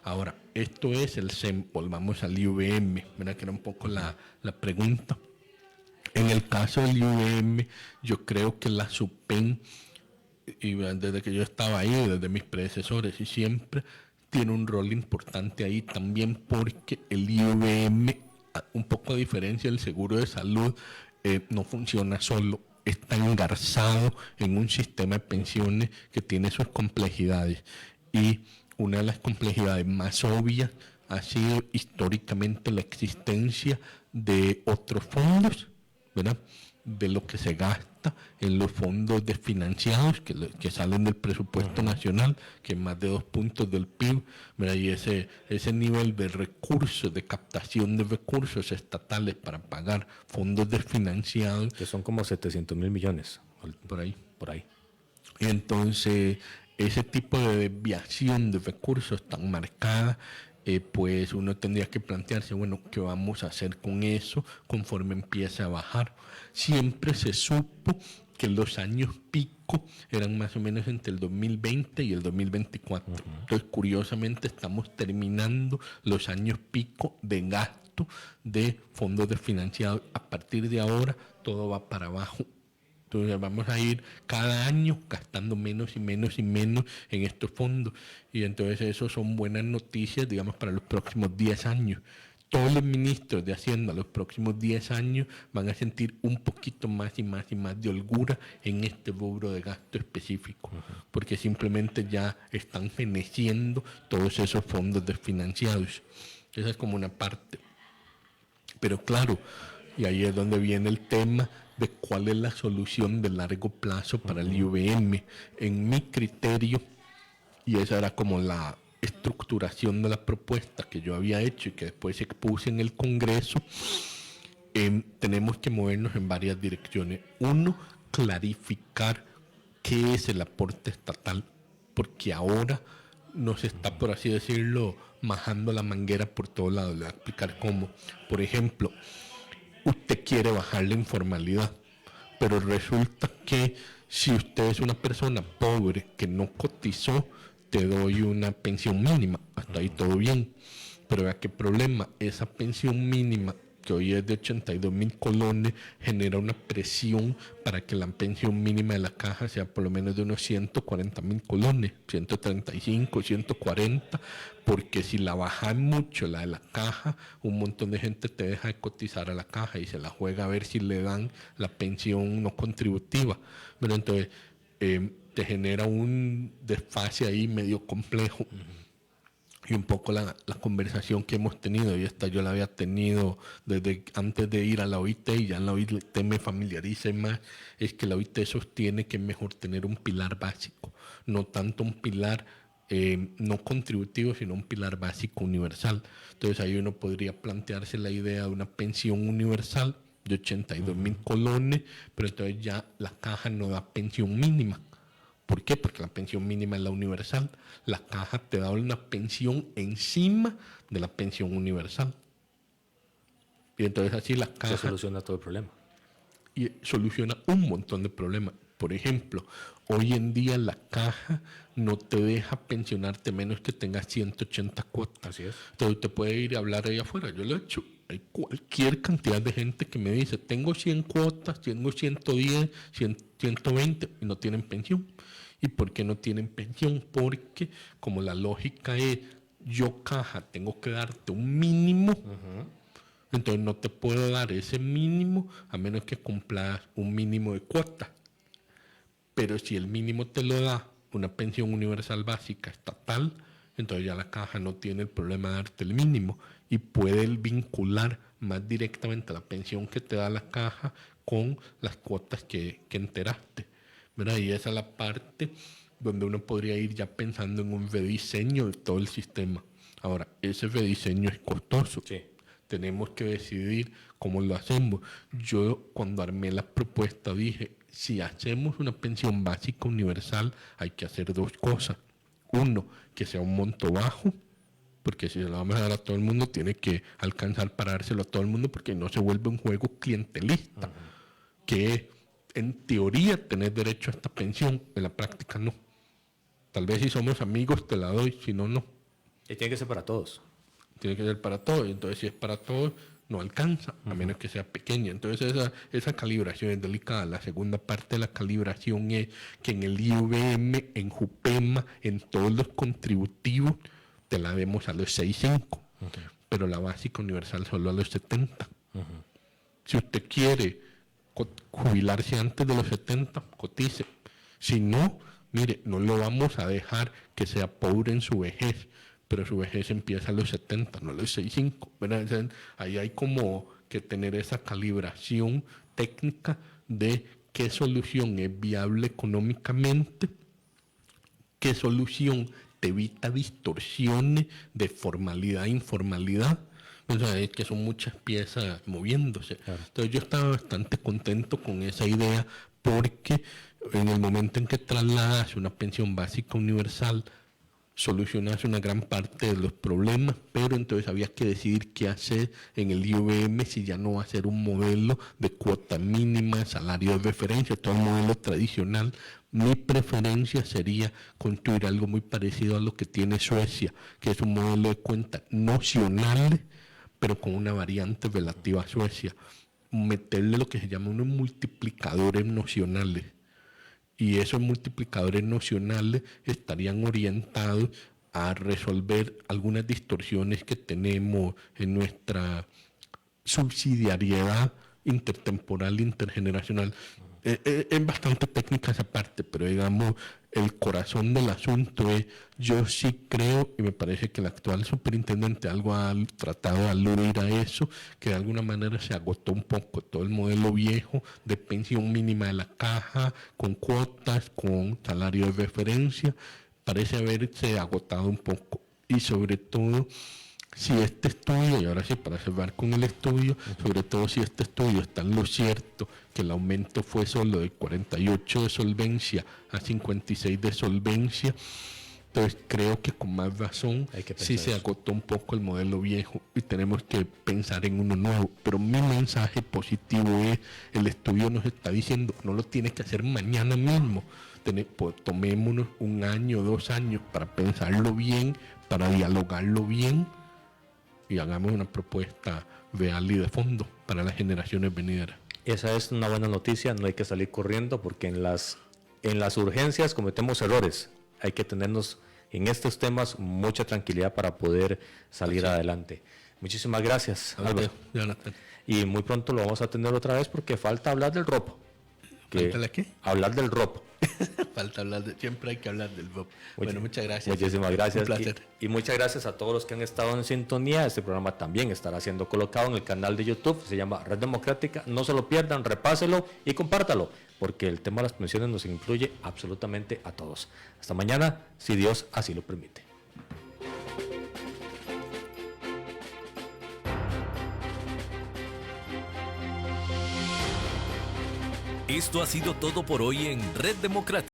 Ahora, esto es el SEM, volvamos al IVM, ¿verdad? Que era un poco la pregunta. En el caso del IVM, yo creo que la SUPEN, y desde que yo estaba ahí, desde mis predecesores y siempre, tiene un rol importante ahí también, porque el IVM, un poco a diferencia del seguro de salud, no funciona solo, está engarzado en un sistema de pensiones que tiene sus complejidades, y una de las complejidades más obvias ha sido históricamente la existencia de otros fondos, ¿verdad? De lo que se gasta en los fondos desfinanciados que salen del presupuesto nacional, que es más de 2 puntos del PIB, ¿verdad? Y ese nivel de recursos, de captación de recursos estatales para pagar fondos desfinanciados, Que son como 700.000 millones. por ahí. Por ahí. Y entonces, ese tipo de desviación de recursos tan marcada, pues uno tendría que plantearse, bueno, ¿qué vamos a hacer con eso conforme empiece a bajar? Siempre se supo que los años pico eran más o menos entre el 2020 y el 2024. Entonces, curiosamente, estamos terminando los años pico de gasto de fondos desfinanciados. A partir de ahora, todo va para abajo. Entonces vamos a ir cada año gastando menos y menos y menos en estos fondos. Y entonces eso son buenas noticias, digamos, para los próximos 10 años. Todos los ministros de Hacienda los próximos 10 años van a sentir un poquito más y más y más de holgura en este rubro de gasto específico, porque simplemente ya están feneciendo todos esos fondos desfinanciados. Esa es como una parte. Pero claro, y ahí es donde viene el tema de cuál es la solución de largo plazo para el IVM. En mi criterio, y esa era como la estructuración de la propuesta que yo había hecho y que después expuse en el Congreso, tenemos que movernos en varias direcciones. Uno, clarificar qué es el aporte estatal, porque ahora nos está, por así decirlo, majando la manguera por todos lados. Le voy a explicar cómo. Por ejemplo, usted quiere bajar la informalidad, pero resulta que si usted es una persona pobre que no cotizó, te doy una pensión mínima, hasta ahí todo bien. Pero vea qué problema, esa pensión mínima que hoy es de 82.000 colones, genera una presión para que la pensión mínima de la caja sea por lo menos de unos 140.000 colones, 135, 140, porque si la bajan mucho, la de la caja, un montón de gente te deja de cotizar a la caja y se la juega a ver si le dan la pensión no contributiva. Pero entonces te genera un desfase ahí medio complejo. Y un poco la conversación que hemos tenido, y esta yo la había tenido desde antes de ir a la OIT, y ya en la OIT me familiarice más, es que la OIT sostiene que es mejor tener un pilar básico, no tanto un pilar no contributivo, sino un pilar básico universal. Entonces ahí uno podría plantearse la idea de una pensión universal de 82.000 colones, pero entonces ya la caja no da pensión mínima. ¿Por qué? Porque la pensión mínima es la universal. La caja te da una pensión encima de la pensión universal. Y entonces así la caja... Se soluciona todo el problema. Y soluciona un montón de problemas. Por ejemplo, hoy en día la caja no te deja pensionarte menos que tengas 180 cuotas. Así es. Entonces usted puede ir a hablar ahí afuera. Yo lo he hecho. Hay cualquier cantidad de gente que me dice, tengo 100 cuotas, tengo 110, 120 y no tienen pensión. ¿Y por qué no tienen pensión? Porque como la lógica es, yo caja tengo que darte un mínimo, entonces no te puedo dar ese mínimo a menos que cumplas un mínimo de cuotas. Pero si el mínimo te lo da una pensión universal básica estatal, entonces ya la caja no tiene el problema de darte el mínimo y puede vincular más directamente la pensión que te da la caja con las cuotas que enteraste. ¿Verdad? Y esa es la parte donde uno podría ir ya pensando en un rediseño de todo el sistema. Ahora, ese rediseño es costoso. Sí. Tenemos que decidir cómo lo hacemos. Yo cuando armé la propuesta dije, si hacemos una pensión básica universal, hay que hacer dos cosas. Uno, que sea un monto bajo, porque si se lo vamos a dar a todo el mundo, tiene que alcanzar para dárselo a todo el mundo, porque no se vuelve un juego clientelista, que en teoría tenés derecho a esta pensión, en la práctica no. Tal vez si somos amigos te la doy, si no, no. Y tiene que ser para todos. Tiene que ser para todos, entonces si es para todos, no alcanza, a menos que sea pequeña. Entonces esa calibración es delicada. La segunda parte de la calibración es que en el IVM, en JUPEMA, en todos los contributivos, te la demos a los 6.5, pero la básica universal solo a los 70. Si usted quiere jubilarse antes de los 70, cotice. Si no, mire, no lo vamos a dejar que sea pobre en su vejez, pero su vejez empieza a los 70, no a los 65. ¿Verdad? Ahí hay como que tener esa calibración técnica de qué solución es viable económicamente, qué solución te evita distorsiones de formalidad e informalidad. O sea, es que son muchas piezas moviéndose. Claro. Entonces yo estaba bastante contento con esa idea porque en el momento en que trasladas una pensión básica universal, solucionas una gran parte de los problemas, pero entonces había que decidir qué hacer en el IVM si ya no va a ser un modelo de cuota mínima, salario de referencia, todo el modelo tradicional. Mi preferencia sería construir algo muy parecido a lo que tiene Suecia, que es un modelo de cuentas nocionales, pero con una variante relativa a Suecia. Meterle lo que se llama unos multiplicadores nocionales. Y esos multiplicadores nocionales estarían orientados a resolver algunas distorsiones que tenemos en nuestra subsidiariedad intertemporal, intergeneracional. Es bastante técnica esa parte, pero digamos, el corazón del asunto es, yo sí creo, y me parece que el actual superintendente algo ha tratado de aludir a eso, que de alguna manera se agotó un poco todo el modelo viejo de pensión mínima de la caja, con cuotas, con salario de referencia, parece haberse agotado un poco. Y sobre todo, si este estudio, y ahora sí para cerrar con el estudio, sobre todo si este estudio está en lo cierto, que el aumento fue solo de 48 de solvencia a 56 de solvencia, entonces creo que con más razón sí se agotó un poco el modelo viejo y tenemos que pensar en uno nuevo. Pero mi mensaje positivo es, el estudio nos está diciendo, no lo tiene que hacer mañana mismo, tomémonos 1 año, 2 años para pensarlo bien, para dialogarlo bien, y hagamos una propuesta real y de fondo para las generaciones venideras. Esa es una buena noticia, no hay que salir corriendo porque en las urgencias cometemos errores. Hay que tenernos en estos temas mucha tranquilidad para poder salir adelante. Muchísimas gracias, Álvaro. Jonathan. Y muy pronto lo vamos a tener otra vez porque falta hablar del ROP. ¿Falta la qué? Hablar del ROP. Falta hablar siempre hay que hablar del ROP. Bueno, muchas gracias. Muchísimas gracias. Un placer. Y muchas gracias a todos los que han estado en sintonía. Este programa también estará siendo colocado en el canal de YouTube. Se llama Red Democrática. No se lo pierdan, repáselo y compártalo, porque el tema de las pensiones nos incluye absolutamente a todos. Hasta mañana, si Dios así lo permite. Esto ha sido todo por hoy en Red Democrática.